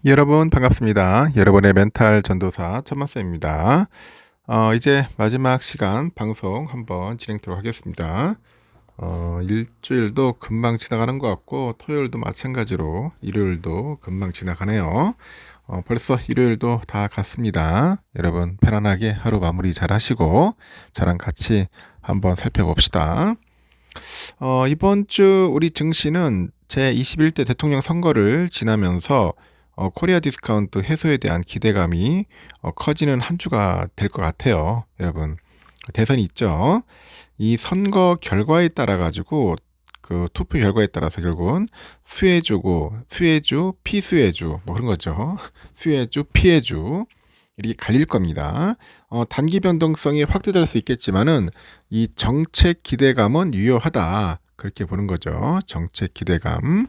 여러분 반갑습니다. 여러분의 멘탈 전도사 천만쌤입니다. 이제 마지막 시간 방송 한번 진행토록 하겠습니다. 일주일도 금방 지나가는 것 같고 토요일도 마찬가지로 일요일도 금방 지나가네요. 벌써 일요일도 다 갔습니다. 여러분 편안하게 하루 마무리 잘 하시고 저랑 같이 한번 살펴봅시다. 이번 주 우리 증시는 제21대 대통령 선거를 지나면서 코리아 디스카운트 해소에 대한 기대감이 커지는 한 주가 될 것 같아요. 여러분 대선이 있죠. 이 선거 결과에 따라 가지고 그 투표 결과에 따라서 결국은 수혜주, 피수혜주 뭐 그런 거죠. 수혜주, 피해주 이렇게 갈릴 겁니다. 단기 변동성이 확대될 수 있겠지만은 이 정책 기대감은 유효하다 그렇게 보는 거죠. 정책 기대감.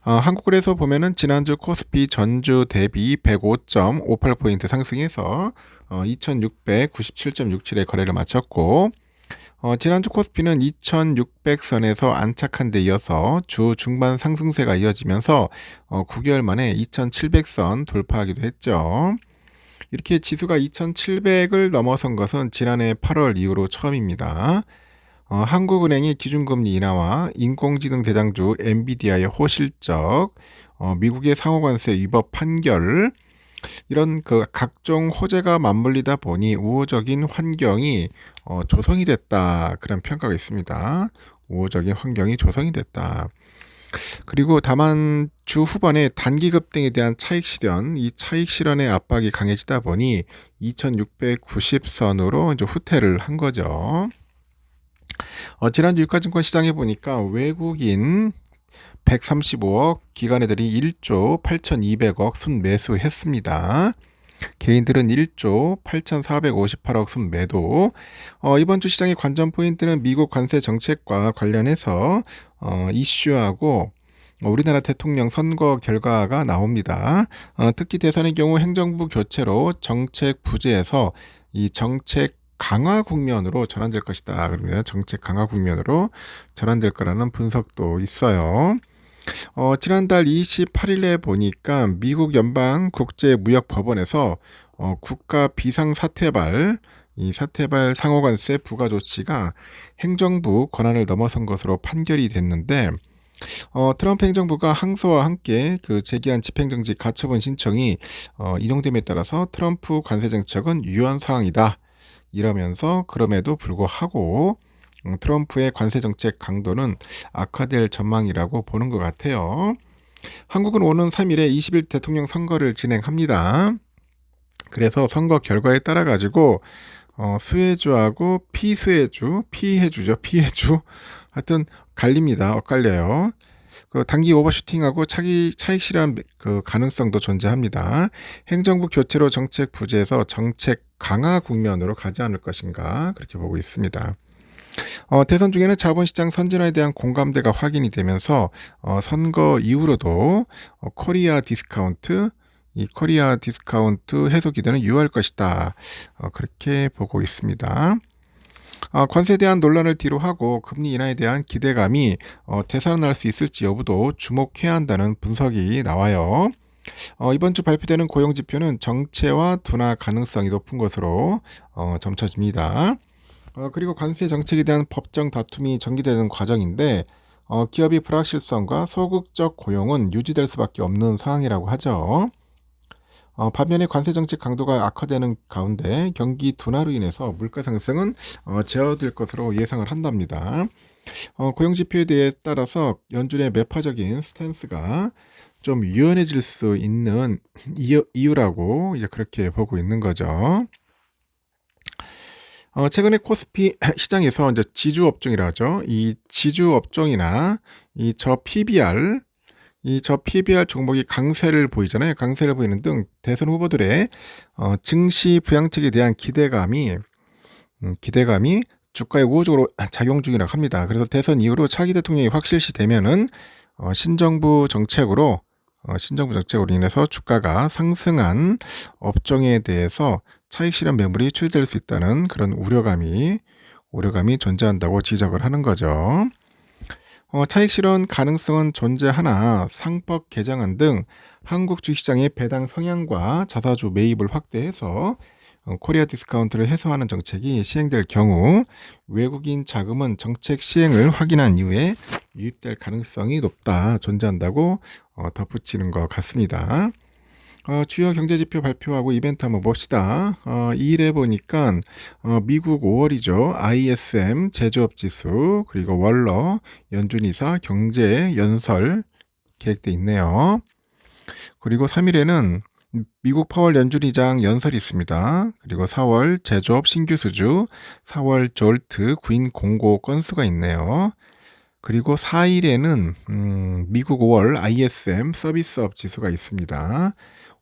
한국은행에서 보면은 지난주 코스피 전주 대비 105.58포인트 상승해서 2697.67의 거래를 마쳤고 지난주 코스피는 2600선에서 안착한 데 이어서 주 중반 상승세가 이어지면서 9개월 만에 2700선 돌파하기도 했죠. 이렇게 지수가 2700을 넘어선 것은 지난해 8월 이후로 처음입니다. 한국은행의 기준금리 인하와 인공지능 대장주 엔비디아의 호실적, 미국의 상호관세 위법 판결 이런 그 각종 호재가 맞물리다 보니 우호적인 환경이 조성이 됐다 그런 평가가 있습니다. 우호적인 환경이 조성이 됐다. 그리고 다만 주 후반에 단기 급등에 대한 차익 실현, 이 차익 실현의 압박이 강해지다 보니 2690선으로 이제 후퇴를 한 거죠. 지난주 유가증권 시장에 보니까 외국인 135억, 기관애들이 1조 8,200억 순매수했습니다. 개인들은 1조 8,458억 순매도. 이번 주 시장의 관전 포인트는 미국 관세 정책과 관련해서 이슈하고 우리나라 대통령 선거 결과가 나옵니다. 특히 대선의 경우 행정부 교체로 정책 부재에서 이 정책 강화 국면으로 전환될 것이다. 그러면 정책 강화 국면으로 전환될 거라는 분석도 있어요. 지난달 28일에 보니까 미국 연방국제무역법원에서 국가 비상사태발 이 사태발 상호관세 부과 조치가 행정부 권한을 넘어선 것으로 판결이 됐는데 트럼프 행정부가 항소와 함께 그 제기한 집행정지 가처분 신청이 인용됨에 따라서 트럼프 관세 정책은 유연 사항이다. 이러면서 그럼에도 불구하고 트럼프의 관세 정책 강도는 악화될 전망이라고 보는 것 같아요. 한국은 오는 3일에 20일 대통령 선거를 진행합니다. 그래서 선거 결과에 따라 가지고 수혜주하고 피해주죠. 하여튼 갈립니다. 엇갈려요. 그 단기 오버슈팅하고 차익 실현 그 가능성도 존재합니다. 행정부 교체로 정책 부재에서 정책 강화 국면으로 가지 않을 것인가 그렇게 보고 있습니다. 대선 중에는 자본시장 선진화에 대한 공감대가 확인이 되면서 선거 이후로도 이 코리아 디스카운트 해소 기대는 유효할 것이다. 그렇게 보고 있습니다. 관세에 대한 논란을 뒤로하고 금리 인하에 대한 기대감이 되살아날 수 있을지 여부도 주목해야 한다는 분석이 나와요. 이번 주 발표되는 고용지표는 정체와 둔화 가능성이 높은 것으로 점쳐집니다. 그리고 관세 정책에 대한 법정 다툼이 전개되는 과정인데 기업의 불확실성과 소극적 고용은 유지될 수밖에 없는 상황이라고 하죠. 반면에 관세 정책 강도가 악화되는 가운데 경기 둔화로 인해서 물가 상승은 제어될 것으로 예상을 한답니다. 고용 지표에 대해 따라서 연준의 매파적인 스탠스가 좀 유연해질 수 있는 이유라고 이제 그렇게 보고 있는 거죠. 최근에 코스피 시장에서 이제 지주 업종이라 하죠. 이 지주 업종이나 저 PBR 종목이 강세를 보이잖아요. 강세를 보이는 등 대선 후보들의 증시 부양책에 대한 기대감이 주가에 우호적으로 작용 중이라고 합니다. 그래서 대선 이후로 차기 대통령이 확실시 되면은 신정부 정책으로 인해서 주가가 상승한 업종에 대해서 차익 실현 매물이 출시될 수 있다는 그런 우려감이 존재한다고 지적을 하는 거죠. 차익 실현 가능성은 존재하나 상법 개정안 등 한국 주식시장의 배당 성향과 자사주 매입을 확대해서 코리아 디스카운트를 해소하는 정책이 시행될 경우 외국인 자금은 정책 시행을 확인한 이후에 유입될 가능성이 높다 존재한다고 덧붙이는 것 같습니다. 주요 경제지표 발표하고 이벤트 한번 봅시다. 2일에 보니까 미국 5월이죠. ISM 제조업지수 그리고 월러 연준이사 경제 연설 계획돼 있네요. 그리고 3일에는 미국 파월 연준의장 연설이 있습니다. 그리고 4월 제조업 신규 수주, 4월 졸트 구인 공고 건수가 있네요. 그리고 4일에는 미국 5월 ISM 서비스업 지수가 있습니다.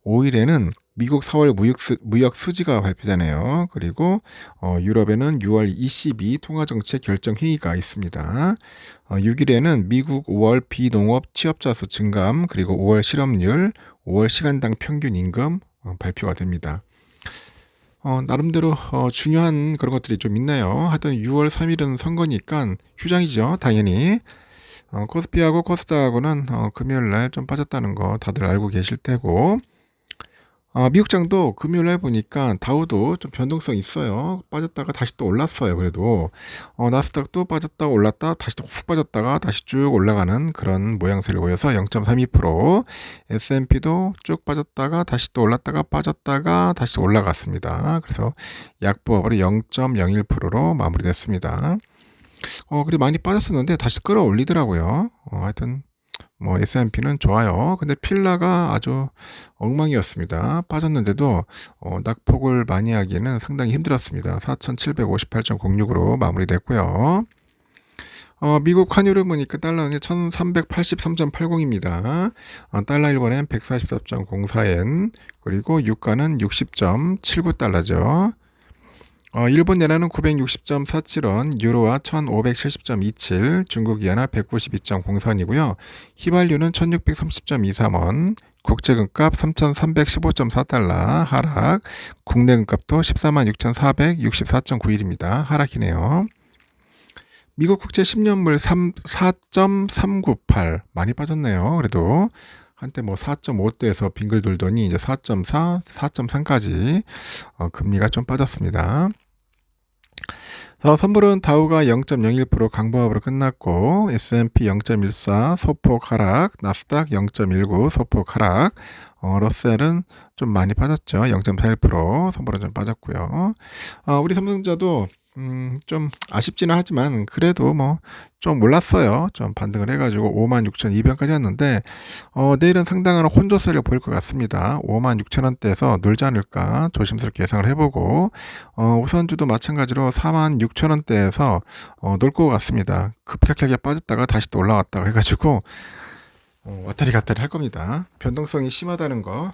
5일에는 미국 4월 무역 수지가 발표되네요. 그리고 유럽에는 6월 22 통화정책 결정회의가 있습니다. 6일에는 미국 5월 비농업 취업자 수 증감 그리고 5월 실업률, 5월 시간당 평균 임금 발표가 됩니다. 나름대로 중요한 그런 것들이 좀 있네요. 하여튼 6월 3일은 선거니까 휴장이죠. 당연히. 코스피하고 코스닥하고는 금요일날 좀 빠졌다는 거 다들 알고 계실 테고 미국장도 금요일날 보니까 다우도 좀 변동성 있어요. 빠졌다가 다시 또 올랐어요. 그래도 나스닥도 빠졌다가 올랐다 다시 또 훅 빠졌다가 다시 쭉 올라가는 그런 모양새를 보여서 0.32%, S&P도 쭉 빠졌다가 다시 또 올랐다가 빠졌다가 다시 올라갔습니다. 그래서 약보합으로 0.01%로 마무리됐습니다. 그리고 많이 빠졌었는데 다시 끌어올리더라고요. 하여튼 S&P는 좋아요. 근데 필라가 아주 엉망이었습니다. 빠졌는데도 낙폭을 많이 하기에는 상당히 힘들었습니다. 4,758.06으로 마무리됐고요. 미국 환율을 보니까 달러는 1383.80입니다. 달러 1번엔 144.04엔, 그리고 유가는 60.79달러죠. 일본 연화는 960.47원, 유로화 1570.27, 중국 연화 192.04원이고요. 휘발유는 1630.23원, 국제금값 3315.4달러 하락, 국내 금값도 146,464.91입니다. 하락이네요. 미국 국채 10년물 4.398 많이 빠졌네요. 그래도 한때 4.5대에서 빙글 돌더니 이제 4.4, 4.3까지 금리가 좀 빠졌습니다. 선물은 다우가 0.01% 강보합으로 끝났고 S&P 0.14 소폭 하락, 나스닥 0.19 소폭 하락, 러셀은 좀 많이 빠졌죠. 0.41% 선물은 좀 빠졌고요. 우리 삼성전자도 좀 아쉽지는 하지만 그래도 좀 올랐어요. 좀 반등을 해가지고 56,200원까지 왔는데 내일은 상당한 혼조세를 보일 것 같습니다. 56,000원대에서 놀지 않을까 조심스럽게 예상을 해보고 우선주도 마찬가지로 46,000원대에서 놀 것 같습니다. 급격하게 빠졌다가 다시 또 올라왔다가 해가지고 왔다리 갔다리 할 겁니다. 변동성이 심하다는 거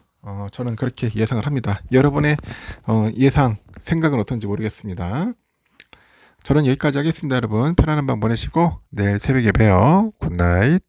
저는 그렇게 예상을 합니다. 여러분의 예상 생각은 어떤지 모르겠습니다. 저는 여기까지 하겠습니다. 여러분 편안한 밤 보내시고 내일 새벽에 봬요. 굿나잇.